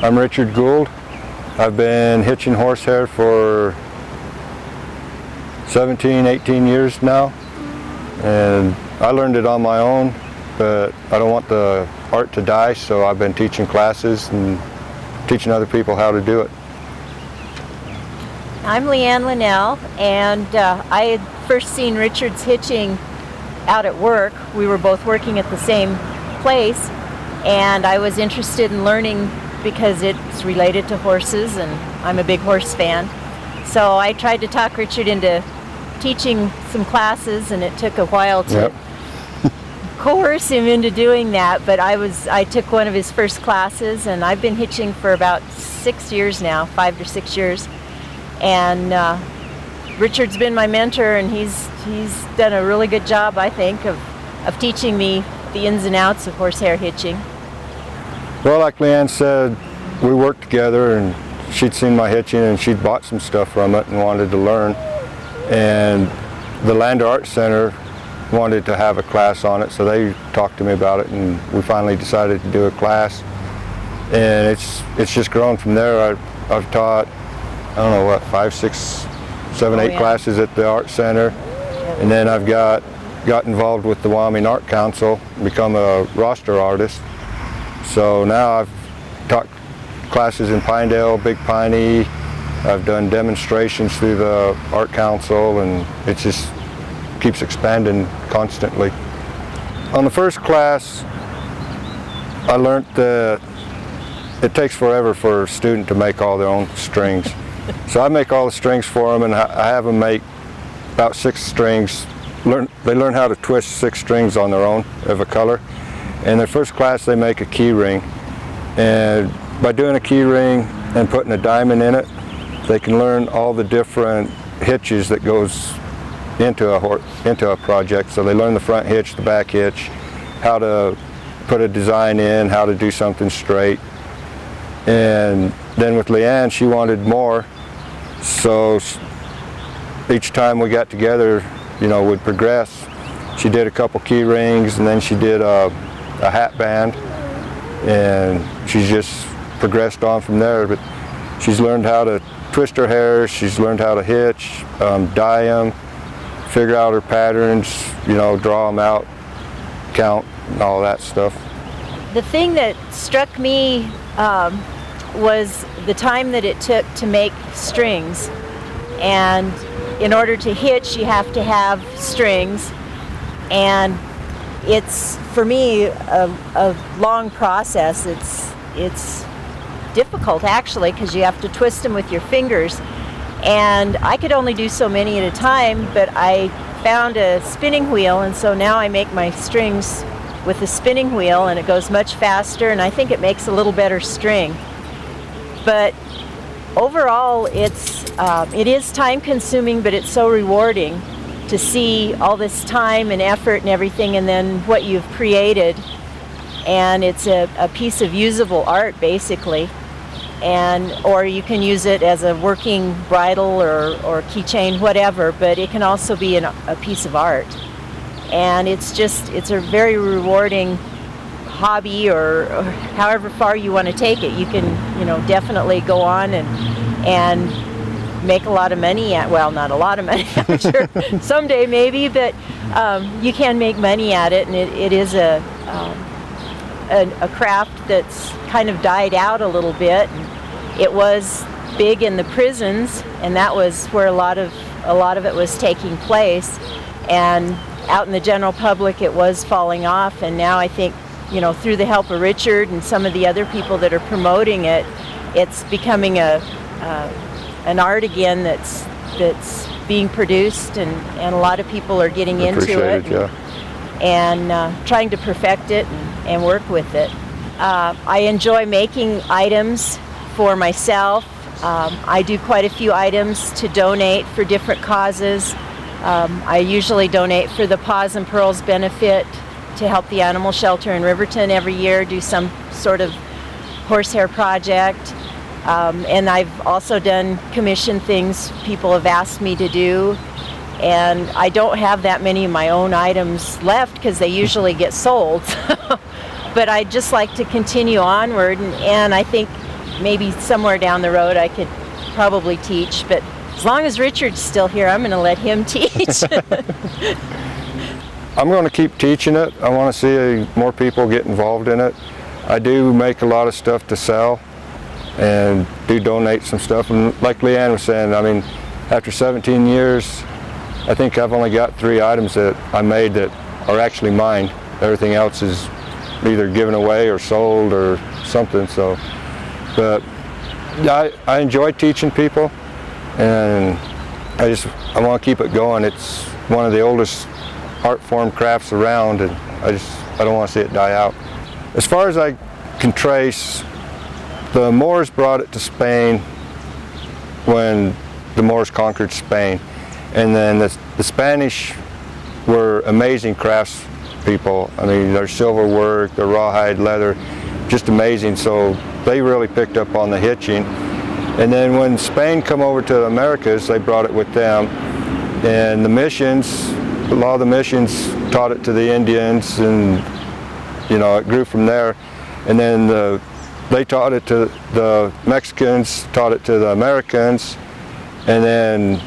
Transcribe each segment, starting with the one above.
I'm Richard Gould. I've been hitching horsehair for 17, 18 years now, and I learned it on my own, but I don't want the art to die, so I've been teaching classes and teaching other people how to do it. I'm Leanne Linnell, and I had first seen Richard's hitching out at work. We were both working at the same place, and I was interested in learning because it's related to horses, and I'm a big horse fan. So I tried to talk Richard into teaching some classes, and it took a while to coerce him into doing that, but I took one of his first classes, and I've been hitching for about 6 years now, 5 or 6 years. And Richard's been my mentor, and he's done a really good job, I think, of teaching me the ins and outs of horsehair hitching. Well, like Leanne said, we worked together, and she'd seen my hitching and she'd bought some stuff from it and wanted to learn. And the Lander Art Center wanted to have a class on it, so they talked to me about it, and we finally decided to do a class. And it's just grown from there. I've taught, I don't know what, 5, 6, 7, 8 classes at the Art Center. And then I've got involved with the Wyoming Art Council, become a roster artist. So now I've taught classes in Pinedale, Big Piney. I've done demonstrations through the Art Council, and it just keeps expanding constantly. On the first class, I learned that it takes forever for a student to make all their own strings. So I make all the strings for them, and I have them make about 6 strings. They learn how to twist 6 strings on their own of a color. In their first class, they make a key ring. And by doing a key ring and putting a diamond in it, they can learn all the different hitches that goes into a project. So they learn the front hitch, the back hitch, how to put a design in, how to do something straight. And then with Leanne, she wanted more. So each time we got together, we'd progress. She did a couple key rings, and then she did a hat band, and she's just progressed on from there. But she's learned how to twist her hair, she's learned how to hitch, dye them, figure out her patterns, draw them out, count, and all that stuff. The thing that struck me was the time that it took to make strings. And in order to hitch, you have to have strings. And it's, for me, a long process. It's difficult, actually, because you have to twist them with your fingers. And I could only do so many at a time, but I found a spinning wheel, and so now I make my strings with the spinning wheel, and it goes much faster, and I think it makes a little better string. But overall, it is time consuming, but it's so rewarding to see all this time and effort and everything, and then what you've created. And it's a piece of usable art, basically. Or you can use it as a working bridle or keychain, whatever, but it can also be a piece of art. And it's a very rewarding hobby, or however far you want to take it. You can, definitely go on and make a lot of money well, not a lot of money, I'm sure someday maybe, but you can make money at it, and it is a craft that's kind of died out a little bit. It was big in the prisons, and that was where a lot of it was taking place, and out in the general public it was falling off. And now I think, through the help of Richard and some of the other people that are promoting it, it's becoming an art again that's being produced, and a lot of people are getting into it. And trying to perfect it and work with it. I enjoy making items for myself. I do quite a few items to donate for different causes. I usually donate for the Paws and Pearls benefit to help the animal shelter in Riverton every year, do some sort of horsehair project. And I've also done commission things people have asked me to do. And I don't have that many of my own items left because they usually get sold. But I just like to continue onward, and I think maybe somewhere down the road I could probably teach, but as long as Richard's still here, I'm going to let him teach. I'm going to keep teaching it. I want to see more people get involved in it. I do make a lot of stuff to sell and do donate some stuff. And like Leanne was saying, I mean, after 17 years, I think I've only got 3 items that I made that are actually mine. Everything else is either given away or sold or something. So, but I enjoy teaching people, and I want to keep it going. It's one of the oldest art form crafts around, and I don't want to see it die out. As far as I can trace, the Moors brought it to Spain when the Moors conquered Spain, and then the Spanish were amazing crafts people. I mean, their silver work, their rawhide leather, just amazing. So they really picked up on the hitching. And then when Spain come over to the Americas, they brought it with them, and the missions, a lot of the missions taught it to the Indians, and you know, it grew from there. And then they taught it to the Mexicans, taught it to the Americans, and then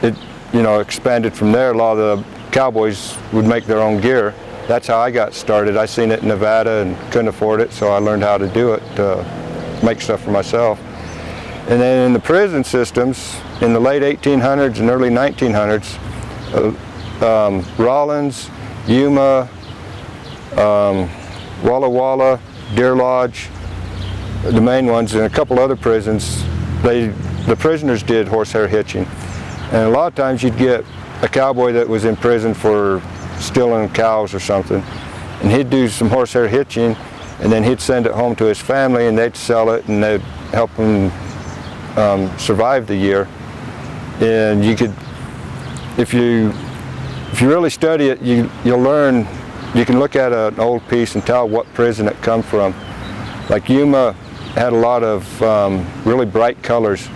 it, you know, expanded from there. A lot of the cowboys would make their own gear. That's how I got started. I seen it in Nevada and couldn't afford it, so I learned how to do it, to make stuff for myself. And then in the prison systems, in the late 1800s and early 1900s, Rawlins, Yuma, Walla Walla, Deer Lodge, the main ones, and a couple other prisons, the prisoners did horsehair hitching. And a lot of times you'd get a cowboy that was in prison for stealing cows or something, and he'd do some horsehair hitching, and then he'd send it home to his family, and they'd sell it, and they'd help him survive the year. And you could, if you really study it, you'll learn. You can look at an old piece and tell what prison it come from. Like Yuma had a lot of really bright colors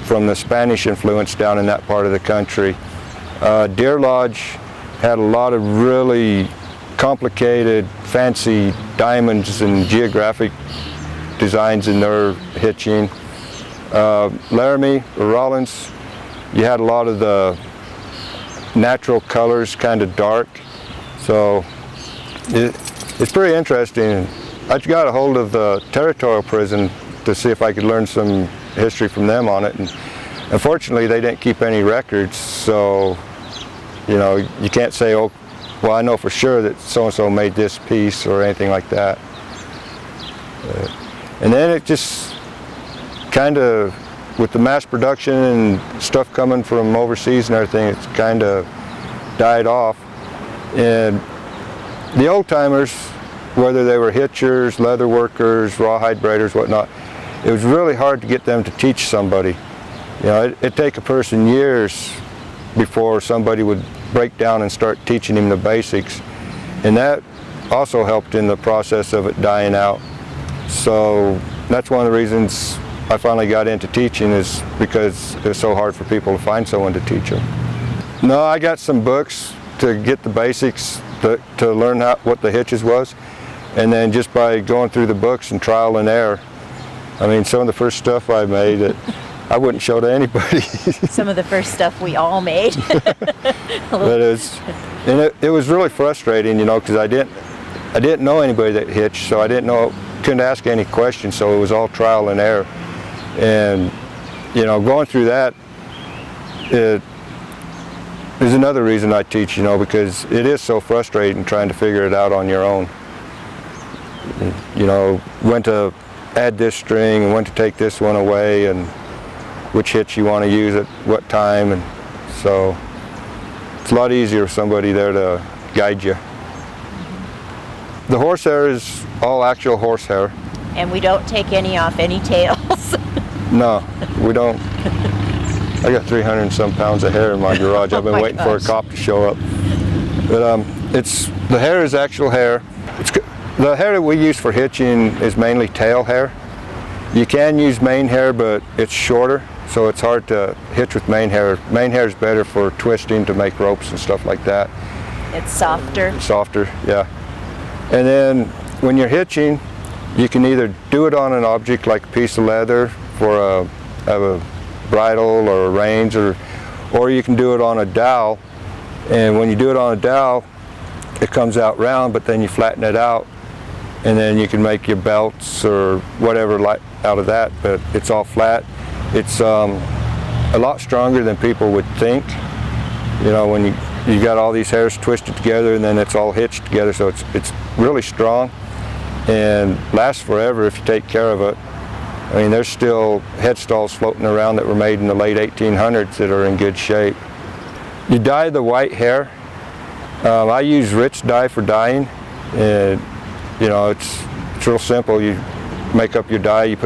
from the Spanish influence down in that part of the country. Deer Lodge had a lot of really complicated, fancy diamonds and geographic designs in their hitching. Laramie or Rawlins, you had a lot of the natural colors, kind of dark. So it's pretty interesting. I got a hold of the territorial prison to see if I could learn some history from them on it. And unfortunately, they didn't keep any records, so you know, you can't say, oh, well, I know for sure that so-and-so made this piece or anything like that. And then it just kind of, with the mass production and stuff coming from overseas and everything, it's kind of died off. And the old-timers, whether they were hitchers, leather workers, rawhide braiders, whatnot, it was really hard to get them to teach somebody. You know, it'd take a person years before somebody would break down and start teaching him the basics. And that also helped in the process of it dying out. So that's one of the reasons I finally got into teaching, is because it was so hard for people to find someone to teach them. No, I got some books to get the basics, to learn what the hitches was. And then just by going through the books and trial and error, I mean, some of the first stuff I made that I wouldn't show to anybody. Some of the first stuff we all made. But it was really frustrating, you know, because I didn't know anybody that hitched, so I couldn't ask any questions, so it was all trial and error. And you know, going through that, it is another reason I teach, you know, because it is so frustrating trying to figure it out on your own. You know, when to add this string and when to take this one away, and which hitch you want to use at what time, and so it's a lot easier with somebody there to guide you. The horsehair is all actual horsehair. And we don't take any off any tails. No, we don't. I got 300 and some pounds of hair in my garage. I've been waiting for a cop to show up. But the hair is actual hair. The hair that we use for hitching is mainly tail hair. You can use mane hair, but it's shorter, so it's hard to hitch with mane hair. Mane hair is better for twisting to make ropes and stuff like that. It's softer. Softer, yeah. And then when you're hitching, You can either do it on an object like a piece of leather for a bridle or a reins, or you can do it on a dowel. And when you do it on a dowel, it comes out round, but then you flatten it out, and then you can make your belts or whatever out of that, but it's all flat. It's a lot stronger than people would think. You know, when you got all these hairs twisted together and then it's all hitched together, so it's really strong and lasts forever if you take care of it. I mean, there's still headstalls floating around that were made in the late 1800s that are in good shape. You dye the white hair. I use rich dye for dyeing, and you know, it's real simple. You make up your dye.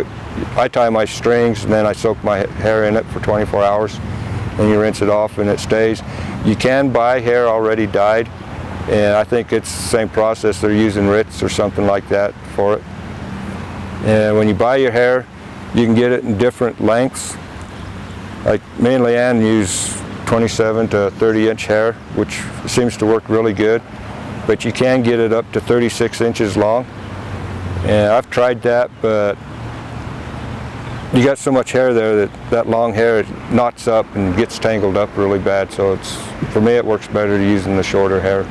I tie my strings and then I soak my hair in it for 24 hours, and you rinse it off and it stays. You can buy hair already dyed, and I think it's the same process. They're using Ritz or something like that for it. And when you buy your hair, you can get it in different lengths. Like me and Leanne use 27 to 30-inch hair, which seems to work really good. But you can get it up to 36 inches long. And I've tried that, but you got so much hair there that long hair, it knots up and gets tangled up really bad. So for me, it works better using the shorter hair.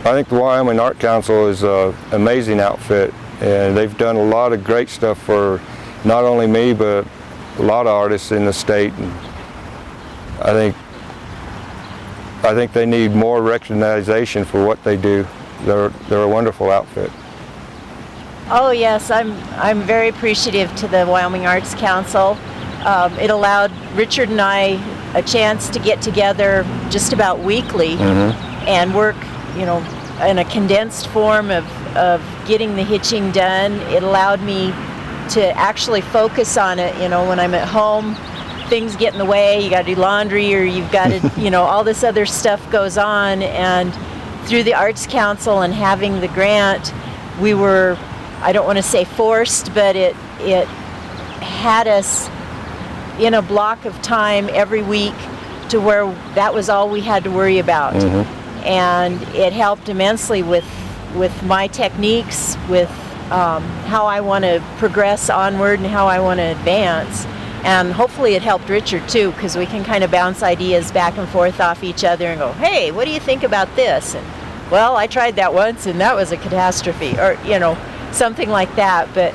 I think the Wyoming Art Council is an amazing outfit, and they've done a lot of great stuff for not only me, but a lot of artists in the state. And I think they need more recognition for what they do. They're a wonderful outfit. Oh yes, I'm very appreciative to the Wyoming Arts Council. It allowed Richard and I a chance to get together just about weekly and work, you know, in a condensed form of getting the hitching done. It allowed me to actually focus on it. You know, when I'm at home, things get in the way. You got to do laundry, or you've got to, you know, all this other stuff goes on. And through the Arts Council and having the grant, we were, I don't want to say forced, but it had us in a block of time every week to where that was all we had to worry about. And it helped immensely with my techniques, with how I want to progress onward and how I want to advance. And hopefully it helped Richard too, because we can kind of bounce ideas back and forth off each other and go, hey, what do you think about this? And, well, I tried that once and that was a catastrophe, or, you know, something like that. But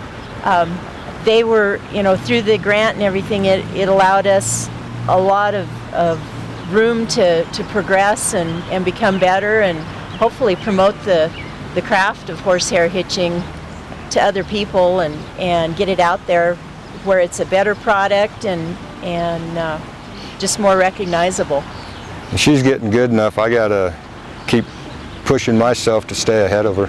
they were, you know, through the grant and everything, it allowed us a lot of room to progress and become better, and hopefully promote the craft of horsehair hitching to other people and get it out there where it's a better product and just more recognizable. She's getting good enough. I gotta keep pushing myself to stay ahead of her.